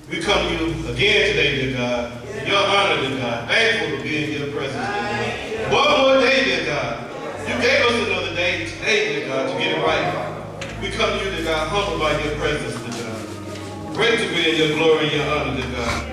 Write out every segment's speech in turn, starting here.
We come to you again today, dear God, in your honor, dear God, thankful to be in your presence, dear God. One more day, dear God. You gave us another day today, dear God, to get it right. We come to you, dear God, humbled by your presence, dear God. Great to be in your glory and your honor, dear God.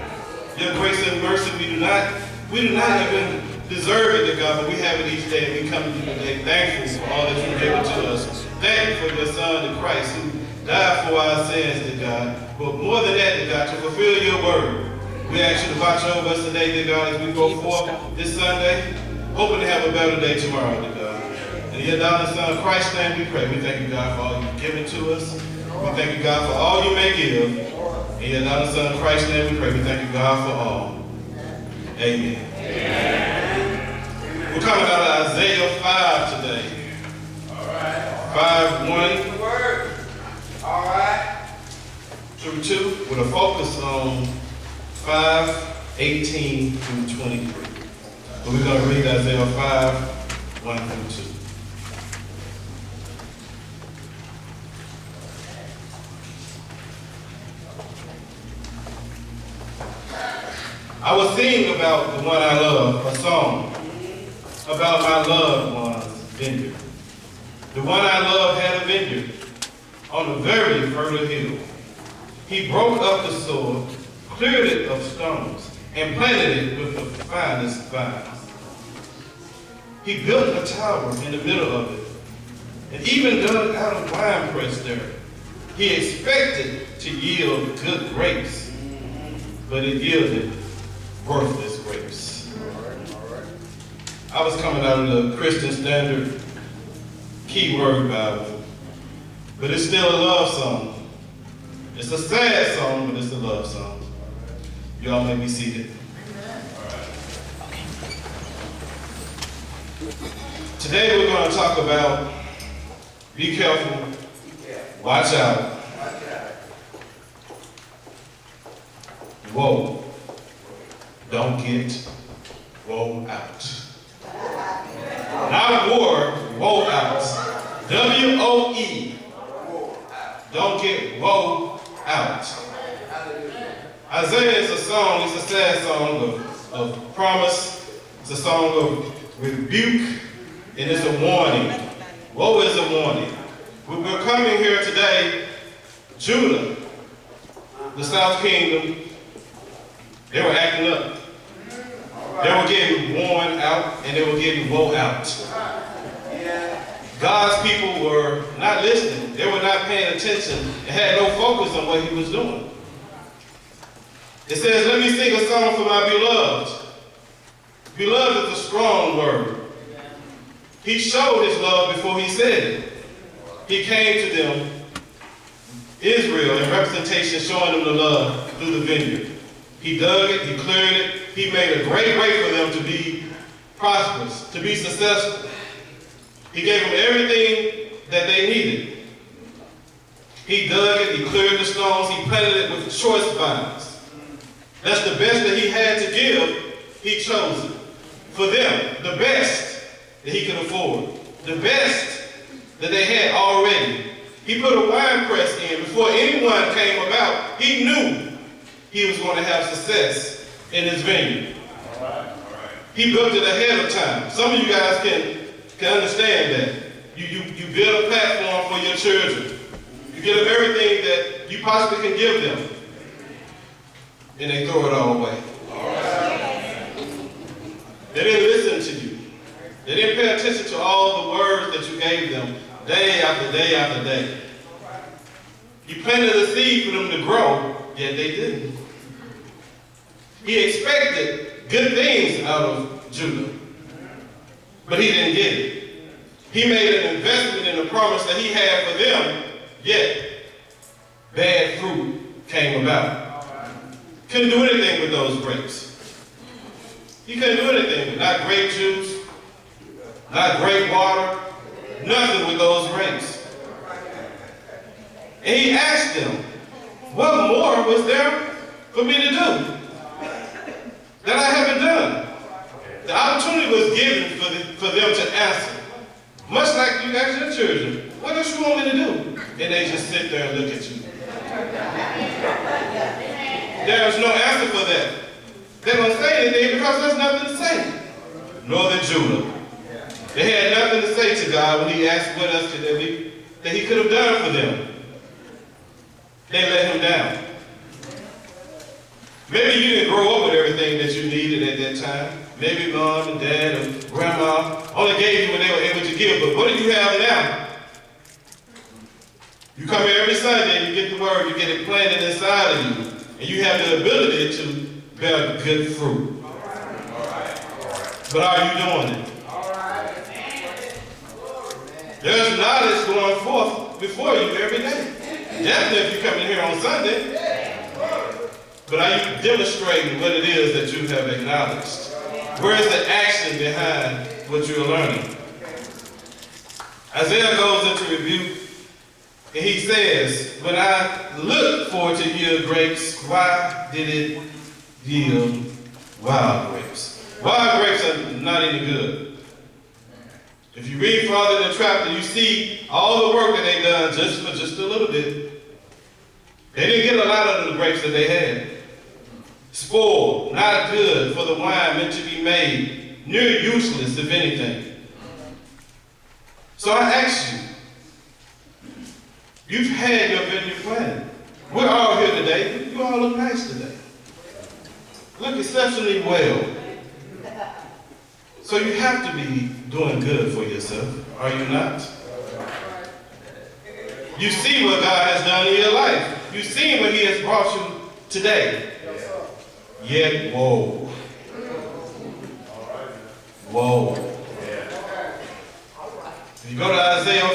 Your grace and mercy, we do not even deserve it, dear God, but we have it each day, and we come to you today thankful for all that you've given to us. Thank you for your Son, the Christ, who died for our sins, dear God. But more than that, dear God, to fulfill your word. We ask you to watch over us today, dear God, as we go forth this Sunday, hoping to have a better day tomorrow, dear God. In your darling Son, Christ's name, we pray. We thank you, God, for all you've given to us. We thank you, God, for all you may give. In your darling Son, Christ's name, we pray. We thank you, God, for all. Amen. We're coming out of Isaiah 5 today. All right. 5:1. Word. All right. Through 2, with a focus on 5:18 through 23. But we're going to read Isaiah 5:1 through 2. I was singing about the one I love, a song about my loved one's vineyard. The one I love had a vineyard on a very fertile hill. He broke up the soil, cleared it of stones, and planted it with the finest vines. He built a tower in the middle of it, and even dug out a winepress there. He expected to yield good grapes, but it yielded worthless grapes. I was coming out of the Christian Standard Keyword Bible, but it's still a love song. It's a sad song, but it's a love song. Y'all may be seated. Today we're going to talk about be careful, watch out, whoa, don't get woe out. Not war, woe out. W-O-E. Don't get woe out. Isaiah is a song, it's a sad song of promise. It's a song of rebuke, and it's a warning. Woe is a warning. We're coming here today, Judah, the South Kingdom, they were acting up. They were getting worn out, and they were getting woe out. God's people were not listening. They were not paying attention and had no focus on what he was doing. It says, let me sing a song for my beloved. Beloved is a strong word. He showed his love before he said it. He came to them, Israel, in representation, showing them the love through the vineyard. He dug it, he cleared it, he made a great way for them to be prosperous, to be successful. He gave them everything that they needed. He dug it, he cleared the stones, he planted it with choice vines. That's the best that he had to give, he chose it. For them, the best that he could afford. The best that they had already. He put a wine press in before anyone came about. He knew he was going to have success in his vineyard. All right. He built it ahead of time. Some of you guys can understand that. You build a platform for your children. You give them everything that you possibly can give them. And they throw it all away. They didn't listen to you. They didn't pay attention to all the words that you gave them day after day after day. You planted a seed for them to grow, yet they didn't. He expected good things out of Judah, but he didn't get it. He made an investment in the promise that he had for them, yet bad fruit came about. Couldn't do anything with those grapes. He couldn't do anything with not grape juice, not grape water, nothing with those grapes. And he asked them, what more was there for me to do that I haven't done? The opportunity was given for them to answer. Much like you ask your children, what else you want me to do? And they just sit there and look at you. They that. They don't say anything because there's nothing to say. Northern Judah. They had nothing to say to God when he asked what else that he could have done for them. They let him down. Maybe you didn't grow up with everything that you needed at that time. Maybe mom and dad and grandma only gave you what they were able to give. But what do you have now? You come here every Sunday and you get the word, you get it planted inside of you. And you have the ability to bear good fruit. But are you doing it? There's knowledge going forth before you every day. Definitely if you come in here on Sunday. But are you demonstrating what it is that you have acknowledged? Where is the action behind what you're learning? Isaiah goes into rebuke, and he says, when I looked for it to yield grapes, why did it yield wild grapes? Wild grapes are not any good. If you read farther in the chapter, you see all the work that they've done just a little bit. They didn't get a lot of the grapes that they had. Spoiled, not good for the wine meant to be made, near useless, if anything. So I ask you, you've had your vineyard planted. We're all here today. You all look nice today. Look exceptionally well. So you have to be doing good for yourself, are you not? You see what God has done in your life. You've seen what he has brought you today. Yet, whoa. Whoa. If you go to Isaiah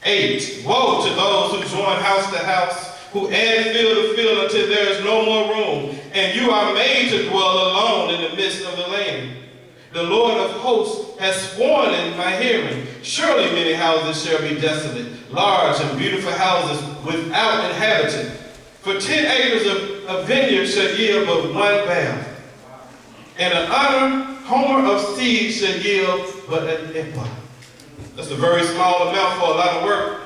5:8, woe to those who join house to house, who add field to field until there is no more room, and you are made to dwell alone in the midst of the land. The Lord of hosts has sworn in my hearing, surely many houses shall be desolate, large and beautiful houses without inhabitant. For 10 acres of vineyard shall yield but one barrel, and an homer of seed shall yield but an ephah. That's a very small amount for a lot of work.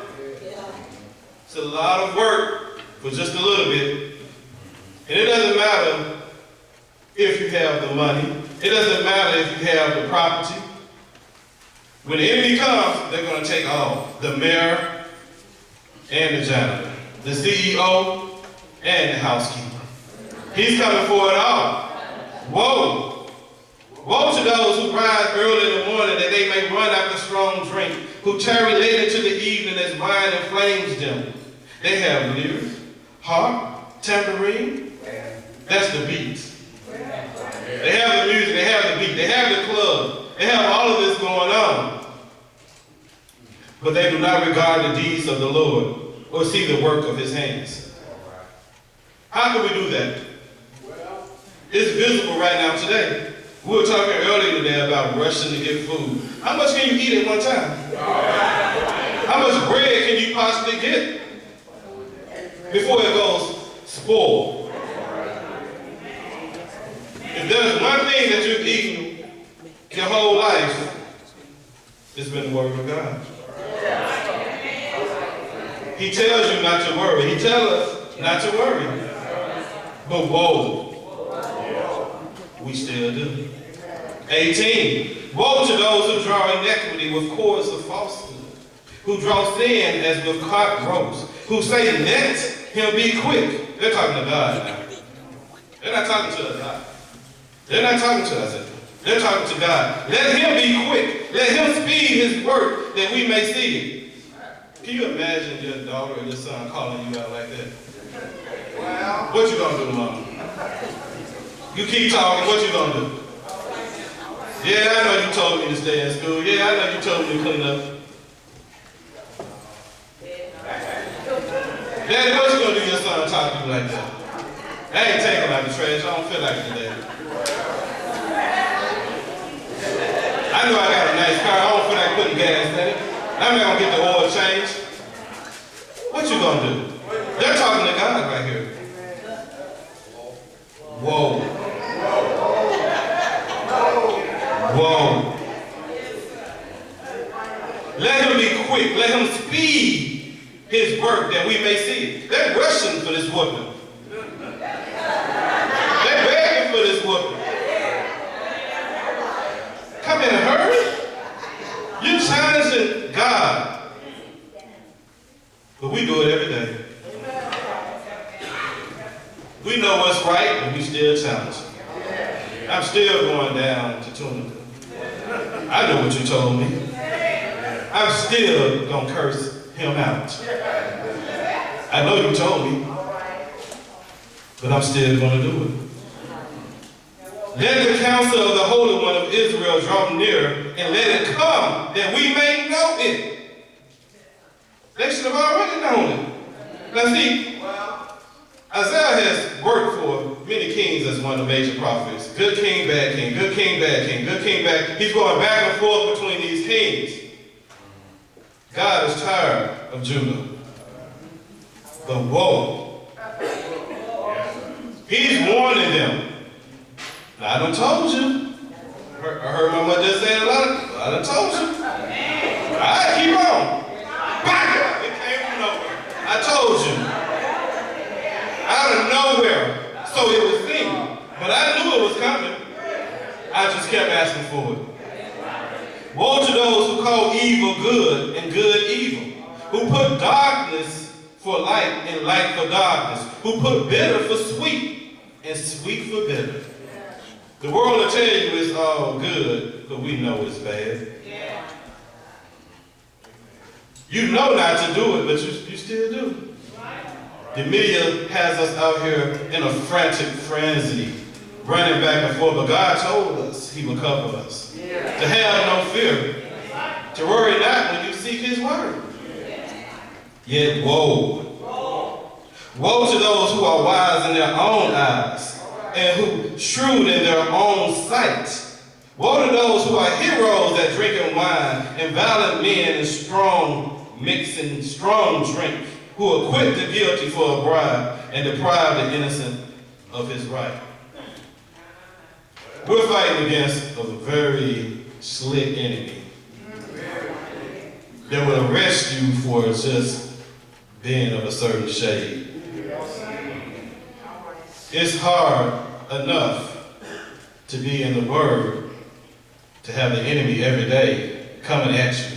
It's a lot of work for just a little bit. And it doesn't matter if you have the money. It doesn't matter if you have the property. When the enemy comes, they're going to take all. The mayor and the janitor, the CEO and the housekeeper. He's coming for it all. Woe! Woe to those who rise early in the morning that they may run after strong drink, who tarry late into the evening as wine inflames them. They have lyres, harp, tambourine. That's the beat. They have the music, they have the beat, they have the club, they have all of this going on. But they do not regard the deeds of the Lord or see the work of his hands. How can we do that? It's visible right now today. We were talking earlier today about rushing to get food. How much can you eat at one time? How much bread can you possibly get before it goes spoiled? If there's one thing that you've eaten your whole life, it's been the word of God. He tells you not to worry. He tells us not to worry. But whoa, we still do. 18. Woe to those who draw iniquity with cords of falsehood, who draw sin as with caught ropes, who say, let him be quick. They're talking to God now. They're not talking to us. They're not talking to us. They're talking to God. Let him be quick. Let him speed his work that we may see it. Can you imagine your daughter or your son calling you out like that? Well, what you gonna do, Mom? You keep talking, what you gonna do? Yeah, I know you told me to stay in school. Yeah, I know you told me to clean up. Daddy, what you gonna do your son talking to you like that? I ain't taking out the trash. I don't feel like it today. I know I got a nice car. I don't feel like putting gas in it. I'm not gonna get the oil changed. What you gonna do? They're talking to God right here. Whoa. Whoa. Let him be quick. Let him speed his work that we may see it. They're rushing for this whooping. every day. We know what's right, but we still challenge it. I'm still going down to Tunica. I know what you told me. I'm still going to curse him out. I know you told me, but I'm still going to do it. Let the counsel of the Holy One of Israel draw near, and let it come, that we may know it. They should have already known it. Now see, Isaiah has worked for many kings as one of the major prophets. Good king, bad king, good king, bad king, good king, bad. He's going back and forth between these kings. God is tired of Judah. The woe. He's warning them. I done told you. I heard my mother say it a lot. I done told you. All right, keep on. Bang! It came from nowhere. I told you. Out of nowhere. So it was seen. But I knew it was coming. I just kept asking for it. Woe to those who call evil good and good evil, who put darkness for light and light for darkness, who put bitter for sweet and sweet for bitter. The world will tell you it's all good, but we know it's bad. You know not to do it, but you still do. The media has us out here in a frantic frenzy, running back and forth, but God told us he would cover us. To have no fear, to worry not when you seek his word. Yet woe. Woe to those who are wise in their own eyes, and who shrewd in their own sight. Woe to those who are heroes at drinking wine, and valiant men in strong mixing strong drink, who acquit the guilty for a bribe, and deprive the innocent of his right. We're fighting against a very slick enemy that will arrest you for just being of a certain shade. It's hard enough to be in the Word, to have the enemy every day coming at you,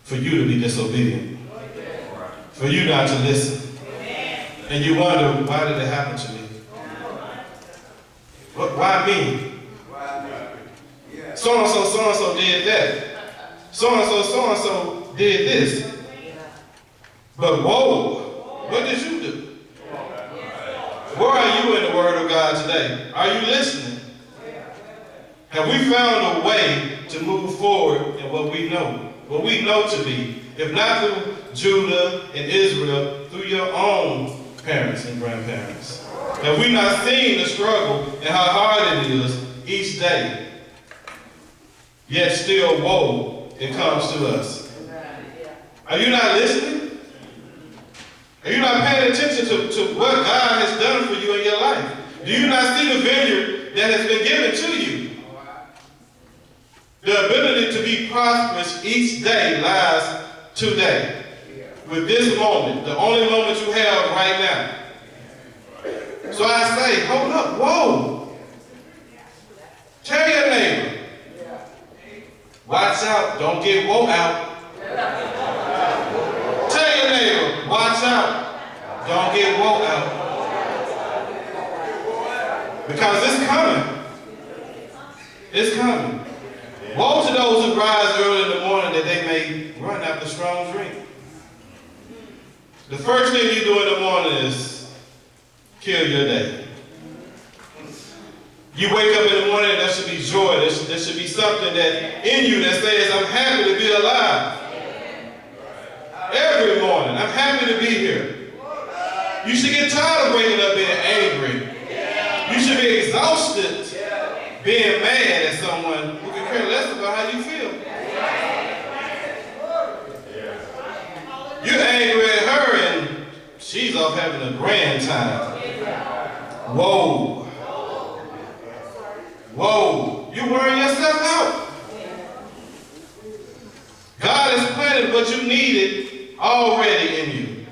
for you to be disobedient, for you not to listen. And you wonder, why did it happen to me? Why me? So-and-so did that. So-and-so did this. But whoa, what did you do? Where are you in the Word of God today? Are you listening? Have we found a way to move forward in what we know to be? If not through Judah and Israel, through your own parents and grandparents. Have we not seen the struggle and how hard it is each day? Yet still, woe, it comes to us. Are you not listening? Are you not paying attention to what God has done for you in your life? Do you not see the vineyard that has been given to you? The ability to be prosperous each day lies today. With this moment, the only moment you have right now. So I say, hold up, whoa. Tell your neighbor. Watch out, don't get woe out. Tell your neighbor, watch out, don't get woe out. Because it's coming. It's coming. Woe to those who rise early in the morning that they may run after strong drink. The first thing you do in the morning is kill your day. You wake up in the morning and there should be joy. There should be something that in you that says, I'm happy to be alive. Every morning, I'm happy to be here. You should get tired of waking up being angry. You should be exhausted being mad at someone who can care less about how you feel. You're angry at her and she's off having a grand time. Whoa. Whoa. You're wearing yourself out. God has planted what you needed already in you.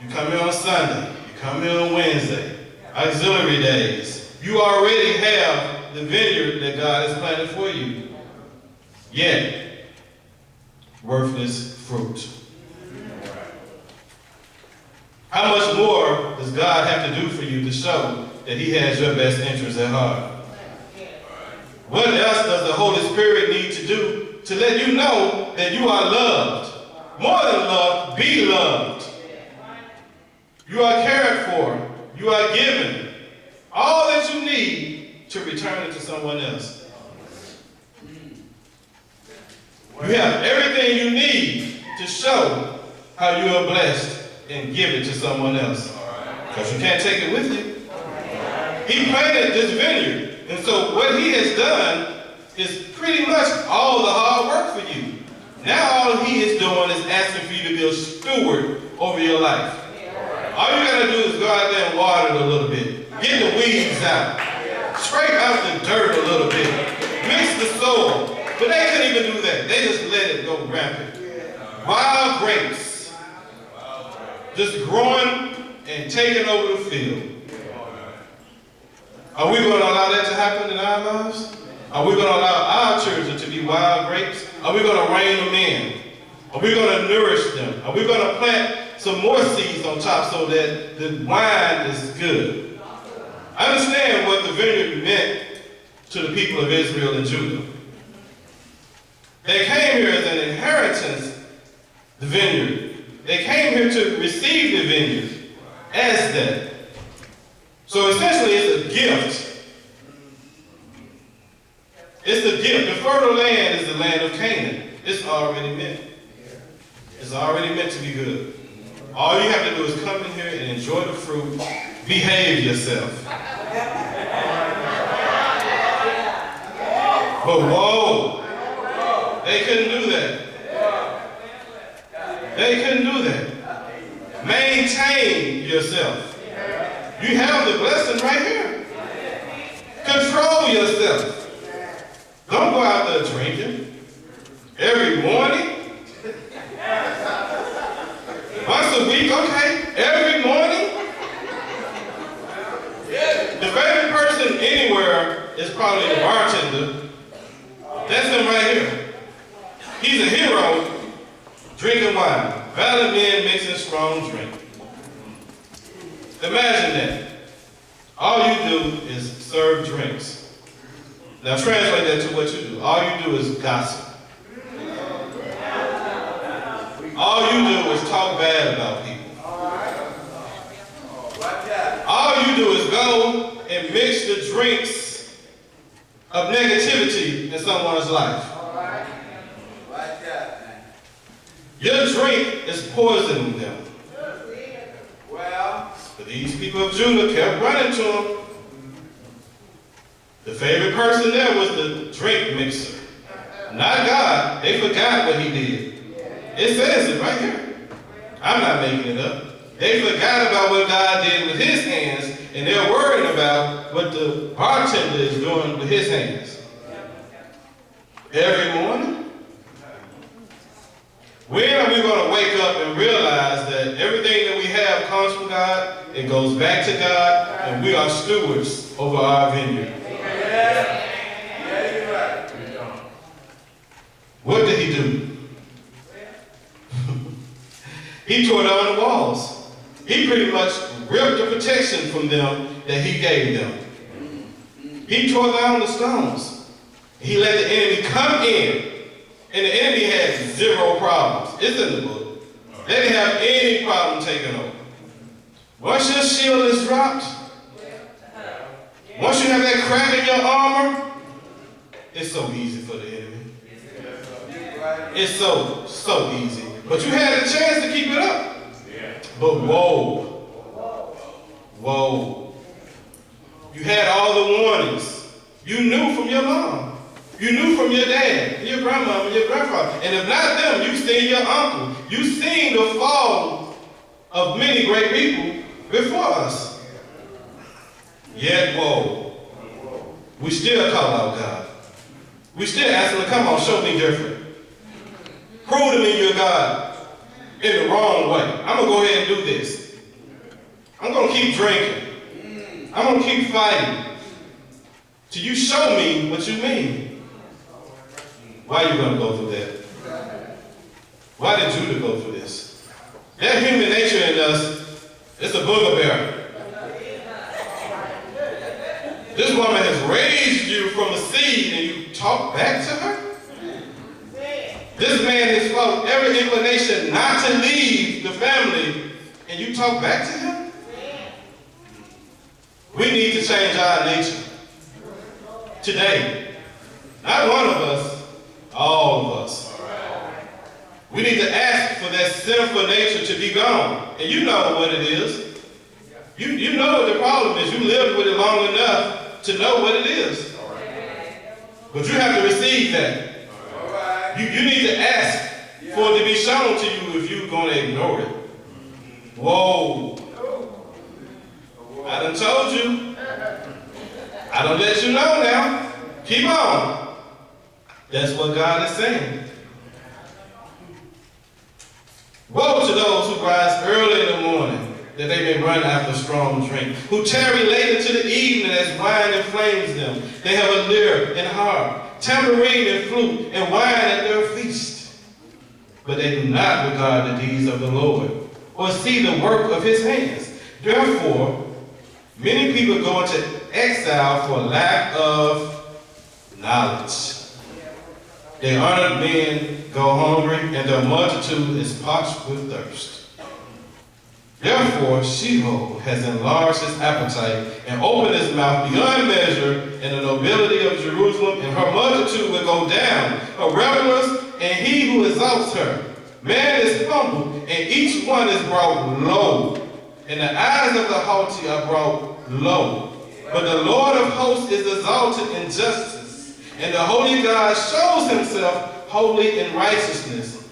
You come here on Sunday. You come here on Wednesday. Auxiliary days. You already have the vineyard that God has planted for you. Yet, worthless fruit. How much more does God have to do for you to show that he has your best interests at heart? What else does the Holy Spirit need to do to let you know that you are loved? More than loved, be loved. You are cared for. You are given. All that you need to return it to someone else. You have everything you need to show how you are blessed and give it to someone else. Because you can't take it with you. He planted this vineyard. And so what he has done is pretty much all the hard work for you. Now all he is doing is asking for you to be a steward over your life. All you got to do is go out there and water it a little bit. Get the weeds out. Scrape out the dirt a little bit. Mix the soil. But they couldn't even do that. They just let it go rampant. Wild grapes. Just growing and taking over the field. Are we going to allow that to happen in our lives? Are we going to allow our children to be wild grapes? Are we going to rein them in? Are we going to nourish them? Are we going to plant some more seeds on top so that the wine is good? I understand what the vineyard meant to the people of Israel and Judah. They came here as an inheritance, the vineyard. They came here to receive the vineyard as that. So essentially it's a gift. It's a gift. The fertile land is the land of Canaan. It's already meant. It's already meant to be good. All you have to do is come in here and enjoy the fruit. Behave yourself. But whoa, they couldn't do that. They couldn't do that. Maintain yourself. You have the blessing right here. Control yourself. Don't go out there drinking every morning. Once a week, okay. Every morning. The favorite person anywhere is probably the bartender. That's him right here. He's a hero drinking wine. Valiant men mixing strong drink. Imagine that. All you do is serve drinks. Now translate that to what you do. All you do is gossip. All you do is talk bad about people. All you do is go and mix the drinks of negativity in someone's life. Your drink is poisoning them. But these people of Judah kept running to him. The favorite person there was the drink mixer. Not God. They forgot what he did. It says it right here. I'm not making it up. They forgot about what God did with his hands, and they're worried about what the bartender is doing with his hands. Every morning? When are we going to wake up and realize that everything that we have comes from God, it goes back to God, and we are stewards over our vineyard? What did he do? He tore down the walls. He pretty much ripped the protection from them that he gave them. He tore down the stones. He let the enemy come in. And the enemy had zero problems. It's in the book. They didn't have any problem taking over. Once your shield is dropped, once you have that crack in your armor, it's so easy for the enemy. It's so easy. But you had a chance to keep it up. But whoa. You had all the warnings. You knew from your mom. You knew from your dad, and your grandma, and your grandfather. And if not them, you've seen your uncle. You've seen the fall of many great people before us. Yet, whoa. We still call out God. We still ask him to come on, show me different. Prove to me you're God in the wrong way. I'm going to go ahead and do this. I'm going to keep drinking. I'm going to keep fighting till you show me what you mean. Why are you going to go through that? Why did Judah go through this? That human nature in us booger bear. This woman has raised you from a seed and you talk back to her? This man has fought every inclination not to leave the family and you talk back to him? We need to change our nature today. Not one of us, all of us. We need to ask for that sinful nature to be gone. And you know what it is. You know what the problem is. You lived with it long enough to know what it is. But you have to receive that. You need to ask for it to be shown to you if you're going to ignore it. Whoa. I done told you. I done let you know now. Keep on. That's what God is saying. Woe to those who rise early in the morning, that they may run after strong drink, who tarry late into the evening as wine inflames them. They have a lyre and harp, tambourine and flute, and wine at their feast. But they do not regard the deeds of the Lord, or see the work of his hands. Therefore, many people go into exile for lack of knowledge. Their honored men go hungry, and their multitude is parched with thirst. Therefore, Sheol has enlarged his appetite and opened his mouth beyond measure, and the nobility of Jerusalem and her multitude will go down, her revelers and he who exalts her. Man is humbled, and each one is brought low, and the eyes of the haughty are brought low. But the Lord of hosts is exalted in justice, and the holy God shows himself holy in righteousness.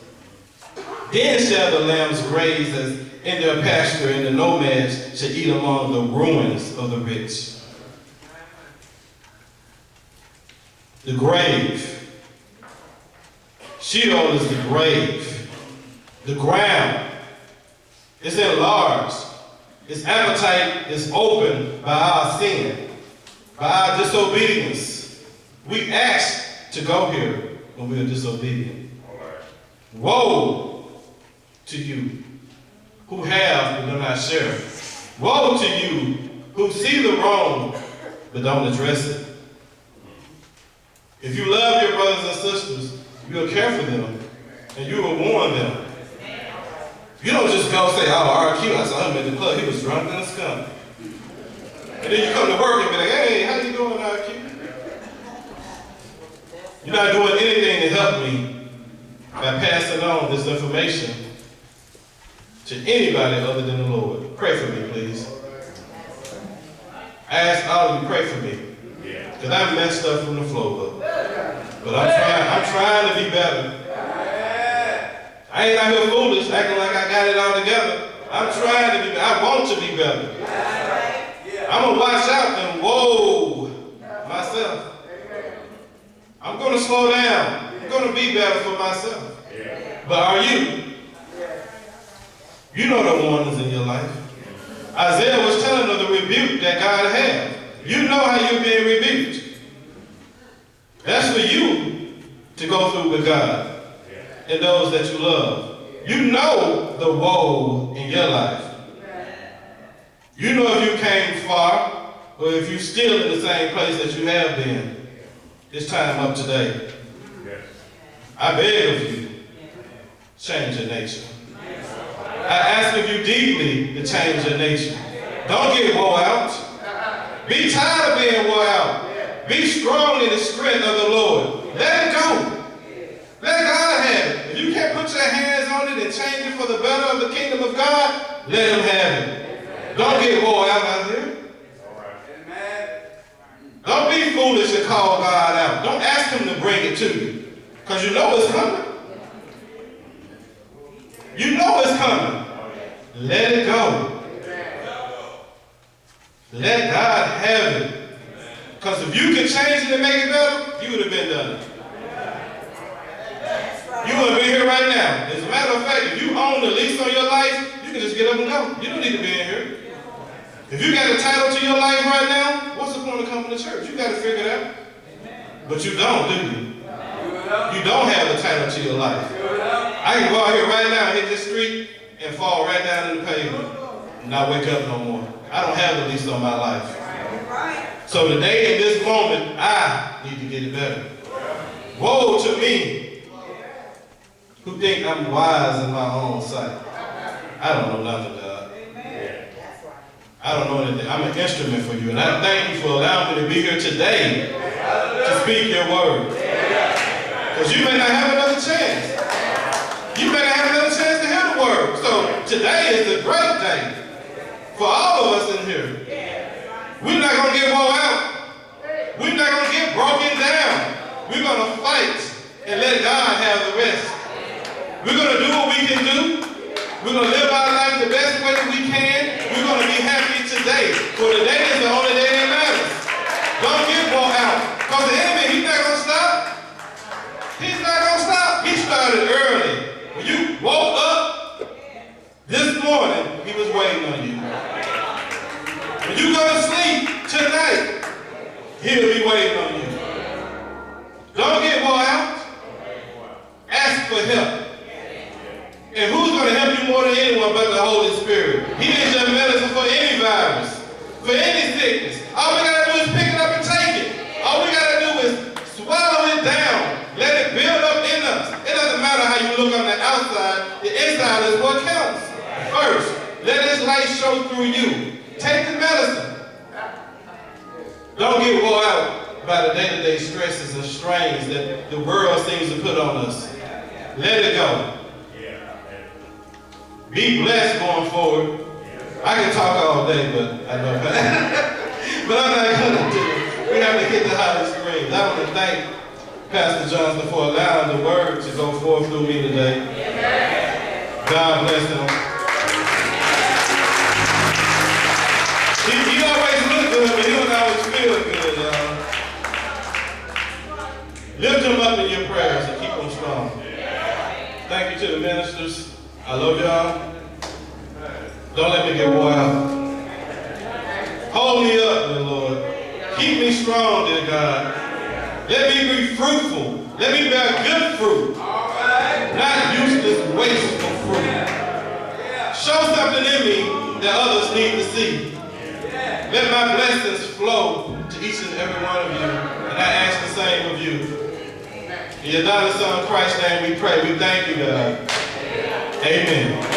Then shall the lambs graze as in their pasture, and the nomads shall eat among the ruins of the rich. The grave. Sheol is the grave. The ground. It's enlarged. Its appetite is opened by our sin, by our disobedience. We ask to go here when we are disobedient. Woe to you who have but do not share. Woe to you who see the wrong but don't address it. If you love your brothers and sisters, you will care for them and you will warn them. You don't just go say, oh, RQ, I saw him at the club, he was drunk in a skunk. And then you come to work and be like, hey, how you doing, RQ? You're not doing anything to help me by passing on this information to anybody other than the Lord. Pray for me, please. I ask all of you, pray for me. Because I messed up from the floor up. But I'm trying to be better. I ain't out here foolish, acting like I got it all together. I'm trying to be better. I want to be better. I'm going to watch out and whoa myself. I'm going to slow down. I'm going to be better for myself. But are you? You know the warnings in your life. Isaiah was telling of the rebuke that God had. You know how you're being rebuked. That's for you to go through with God and those that you love. You know the woe in your life. You know if you came far or if you're still in the same place that you have been. It's time up today. I beg of you, change your nature. I ask of you deeply to change your nature. Don't get wore out. Be tired of being wore out. Be strong in the strength of the Lord. Let it go. Let God have it. If you can't put your hands on it and change it for the better of the kingdom of God, let him have it. Don't get wore out here. Don't be foolish and call God out. Don't ask him to bring it to you. Because you know it's coming. You know it's coming. Let it go. Let God have it. Because if you can change it and make it better, you would have been done it. You wouldn't be here right now. As a matter of fact, if you own the lease on your life, you can just get up and go. You don't need to be in here. If you got a title to your life right now, what's the point of coming to church? You got to figure it out. But you don't, do you? You don't have the title to your life. I can go out here right now, hit this street, and fall right down in the pavement. and not wake up no more. I don't have the lease on my life. So today, in this moment, I need to get it better. Woe to me who think I'm wise in my own sight. I don't know nothing, God. I don't know anything. I'm an instrument for you, and I thank you for allowing me to be here today to speak your word. Because you may not have another chance. You may not have another chance to hear the word. So today is a great day for all of us in here. We're not going to get wore out. We're not going to get broken down. We're going to fight and let God have the rest. We're going to do what we can do. We're going to live our life the best way that we can. We're going to be happy today. For today is the only day that matters. Don't get wore out. Because the enemy, he's not going to stop. He's not going to stop. He started early. When you woke up this morning, he was waiting on you. When you go to sleep tonight, he'll be waiting on you. Don't get wore out. Ask for help. And who's going to help you more than anyone but the Holy Spirit? He is your medicine for any virus, for any sickness. All we got to do is pick it up and take it. All we got to do is swallow it down. Let it build up in us. It doesn't matter how you look on the outside. The inside is what counts. First, let this light show through you. Take the medicine. Don't get wore out by the day-to-day stresses and strains that the world seems to put on us. Let it go. Be blessed going forward. I can talk all day, but I know. But I'm not going to do it. We have to hit the highest screens. I want to thank Pastor Johnson for allowing the word to go forth through me today. God bless him. He always look good, but he don't always feel good, y'all. Lift him up in your prayers and keep him strong. Thank you to the ministers. I love y'all. Don't let me get wore out. Hold me up, dear Lord. Keep me strong, dear God. Let me be fruitful. Let me bear good fruit. Not useless, wasteful fruit. Show something in me that others need to see. Let my blessings flow to each and every one of you. And I ask the same of you. In your darling son Christ's name we pray. We thank you, God. Amen.